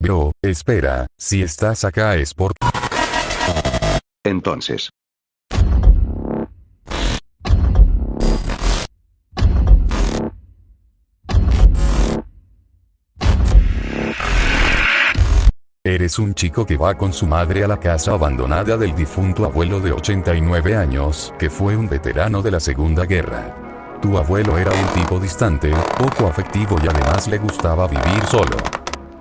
Bro, espera, si estás acá es por... Entonces. Eres un chico que va con su madre a la casa abandonada del difunto abuelo de 89 años, que fue un veterano de la Segunda Guerra. Tu abuelo era un tipo distante, poco afectivo y además le gustaba vivir solo.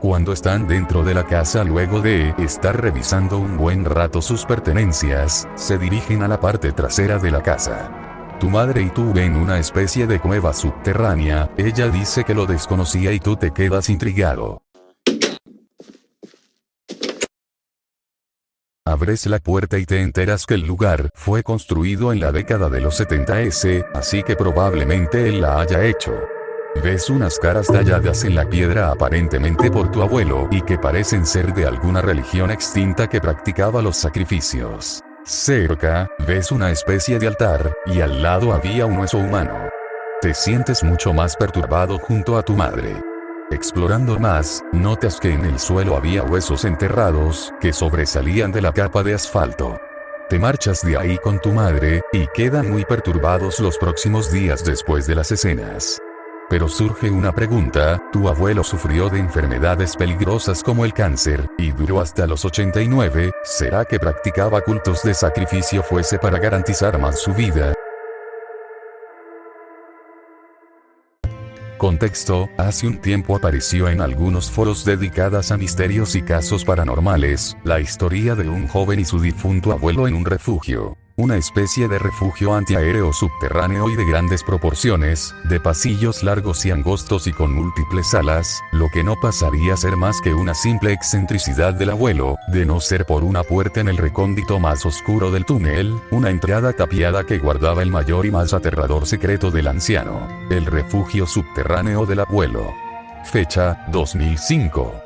Cuando están dentro de la casa luego de estar revisando un buen rato sus pertenencias, se dirigen a la parte trasera de la casa. Tu madre y tú ven una especie de cueva subterránea, ella dice que lo desconocía y tú te quedas intrigado. Abres la puerta y te enteras que el lugar fue construido en la década de los 70s, así que probablemente él la haya hecho. Ves unas caras talladas en la piedra aparentemente por tu abuelo y que parecen ser de alguna religión extinta que practicaba los sacrificios. Cerca, ves una especie de altar, y al lado había un hueso humano. Te sientes mucho más perturbado junto a tu madre. Explorando más, notas que en el suelo había huesos enterrados, que sobresalían de la capa de asfalto. Te marchas de ahí con tu madre, y quedan muy perturbados los próximos días después de las escenas. Pero surge una pregunta, tu abuelo sufrió de enfermedades peligrosas como el cáncer, y duró hasta los 89, ¿será que practicaba cultos de sacrificio fuese para garantizar más su vida? Contexto, hace un tiempo apareció en algunos foros dedicadas a misterios y casos paranormales, la historia de un joven y su difunto abuelo en un refugio. Una especie de refugio antiaéreo subterráneo y de grandes proporciones, de pasillos largos y angostos y con múltiples salas, lo que no pasaría a ser más que una simple excentricidad del abuelo, de no ser por una puerta en el recóndito más oscuro del túnel, una entrada tapiada que guardaba el mayor y más aterrador secreto del anciano, el refugio subterráneo del abuelo. Fecha, 2005.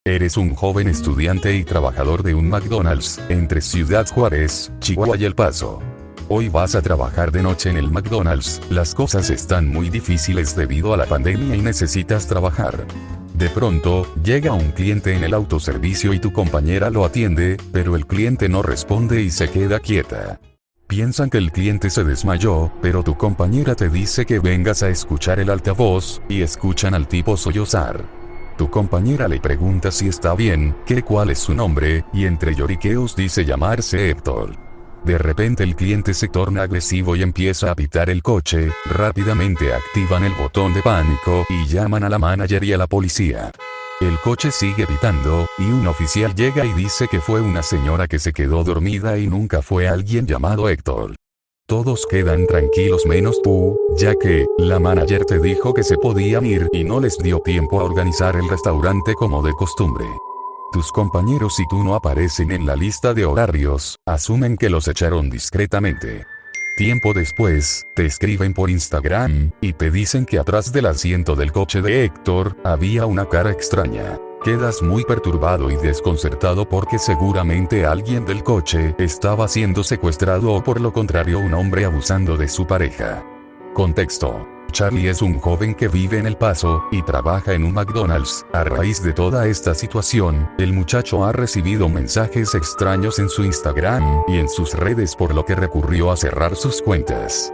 Eres un joven estudiante y trabajador de un McDonald's, entre Ciudad Juárez, Chihuahua y El Paso. Hoy vas a trabajar de noche en el McDonald's, las cosas están muy difíciles debido a la pandemia y necesitas trabajar. De pronto, llega un cliente en el autoservicio y tu compañera lo atiende, pero el cliente no responde y se queda quieta. Piensan que el cliente se desmayó, pero tu compañera te dice que vengas a escuchar el altavoz, y escuchan al tipo sollozar. Tu compañera le pregunta si está bien, cuál es su nombre, y entre lloriqueos dice llamarse Héctor. De repente el cliente se torna agresivo y empieza a pitar el coche, rápidamente activan el botón de pánico y llaman a la manager y a la policía. El coche sigue pitando, y un oficial llega y dice que fue una señora que se quedó dormida y nunca fue alguien llamado Héctor. Todos quedan tranquilos menos tú, ya que la manager te dijo que se podían ir y no les dio tiempo a organizar el restaurante como de costumbre. Tus compañeros y tú no aparecen en la lista de horarios, asumen que los echaron discretamente. Tiempo después, te escriben por Instagram, y te dicen que atrás del asiento del coche de Héctor, había una cara extraña. Quedas muy perturbado y desconcertado porque seguramente alguien del coche estaba siendo secuestrado o por lo contrario un hombre abusando de su pareja. Contexto. Charlie es un joven que vive en El Paso, y trabaja en un McDonald's. A raíz de toda esta situación, el muchacho ha recibido mensajes extraños en su Instagram y en sus redes por lo que recurrió a cerrar sus cuentas.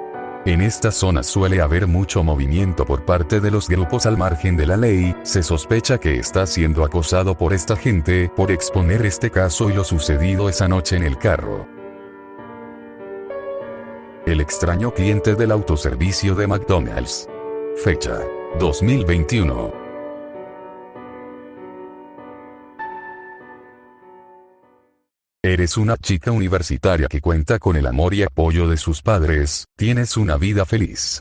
En esta zona suele haber mucho movimiento por parte de los grupos al margen de la ley, se sospecha que está siendo acosado por esta gente por exponer este caso y lo sucedido esa noche en el carro. El extraño cliente del autoservicio de McDonald's. Fecha: 2021. Eres una chica universitaria que cuenta con el amor y apoyo de sus padres, tienes una vida feliz.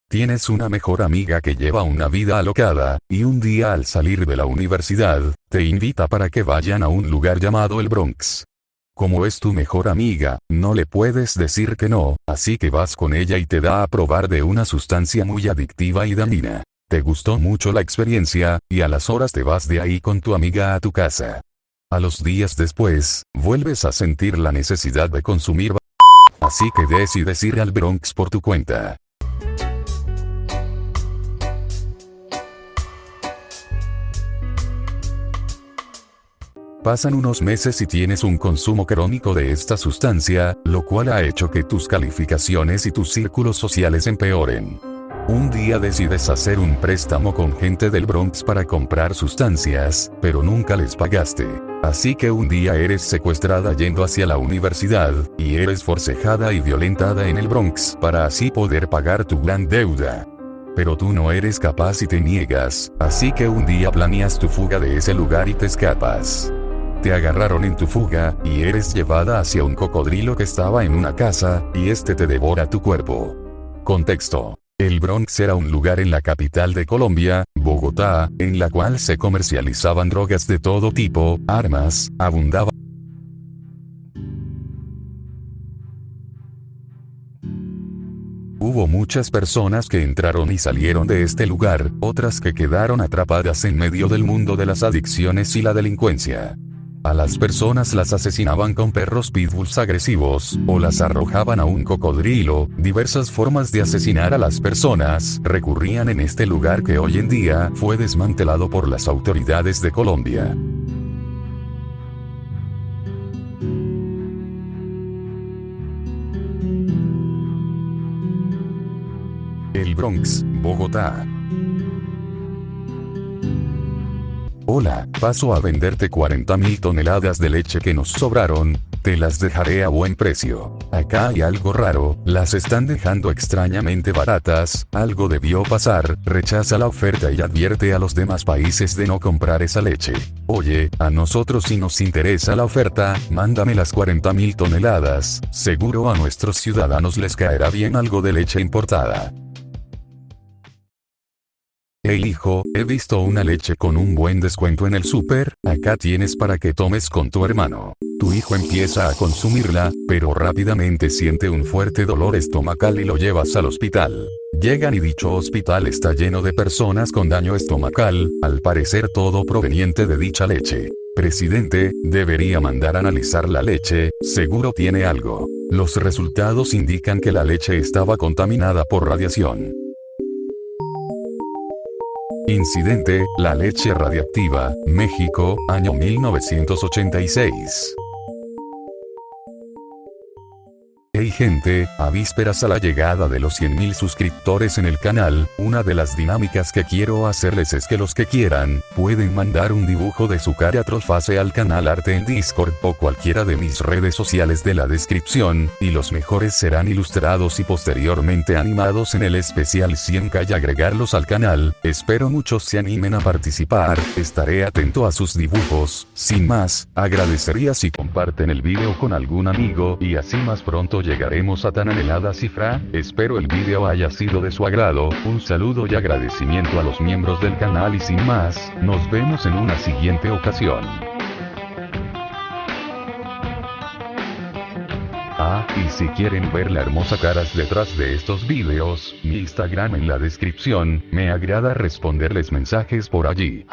Tienes una mejor amiga que lleva una vida alocada, y un día al salir de la universidad, te invita para que vayan a un lugar llamado el Bronx. Como es tu mejor amiga, no le puedes decir que no, así que vas con ella y te da a probar de una sustancia muy adictiva y dañina. Te gustó mucho la experiencia, y a las horas te vas de ahí con tu amiga a tu casa. A los días después, vuelves a sentir la necesidad de consumir así que decides ir al Bronx por tu cuenta. Pasan unos meses y tienes un consumo crónico de esta sustancia, lo cual ha hecho que tus calificaciones y tus círculos sociales empeoren. Un día decides hacer un préstamo con gente del Bronx para comprar sustancias, pero nunca les pagaste. Así que un día eres secuestrada yendo hacia la universidad, y eres forcejada y violentada en el Bronx para así poder pagar tu gran deuda. Pero tú no eres capaz y te niegas, así que un día planeas tu fuga de ese lugar y te escapas. Te agarraron en tu fuga, y eres llevada hacia un cocodrilo que estaba en una casa, y este te devora tu cuerpo. Contexto. El Bronx era un lugar en la capital de Colombia, Bogotá, en la cual se comercializaban drogas de todo tipo, armas, abundaba. Hubo muchas personas que entraron y salieron de este lugar, otras que quedaron atrapadas en medio del mundo de las adicciones y la delincuencia. A las personas las asesinaban con perros pitbulls agresivos, o las arrojaban a un cocodrilo. Diversas formas de asesinar a las personas recurrían en este lugar que hoy en día fue desmantelado por las autoridades de Colombia. El Bronx, Bogotá. Hola, paso a venderte 40.000 toneladas de leche que nos sobraron, te las dejaré a buen precio. Acá hay algo raro, las están dejando extrañamente baratas, algo debió pasar, rechaza la oferta y advierte a los demás países de no comprar esa leche. Oye, a nosotros si nos interesa la oferta, mándame las 40.000 toneladas, seguro a nuestros ciudadanos les caerá bien algo de leche importada. Hey hijo, he visto una leche con un buen descuento en el súper, acá tienes para que tomes con tu hermano. Tu hijo empieza a consumirla, pero rápidamente siente un fuerte dolor estomacal y lo llevas al hospital. Llegan y dicho hospital está lleno de personas con daño estomacal, al parecer todo proveniente de dicha leche. Presidente, debería mandar a analizar la leche, seguro tiene algo. Los resultados indican que la leche estaba contaminada por radiación. Incidente, la leche radiactiva, México, año 1986. Hey gente, a vísperas a la llegada de los 100.000 suscriptores en el canal, una de las dinámicas que quiero hacerles es que los que quieran, pueden mandar un dibujo de su cara Trollface al canal Arte en Discord o cualquiera de mis redes sociales de la descripción, y los mejores serán ilustrados y posteriormente animados en el especial 100K y agregarlos al canal. Espero muchos se animen a participar, estaré atento a sus dibujos. Sin más, agradecería si comparten el video con algún amigo y así más pronto llegaremos a tan anhelada cifra. Espero el video haya sido de su agrado, un saludo y agradecimiento a los miembros del canal y sin más, nos vemos en una siguiente ocasión. Y si quieren ver la hermosa caras detrás de estos videos, mi Instagram en la descripción, me agrada responderles mensajes por allí.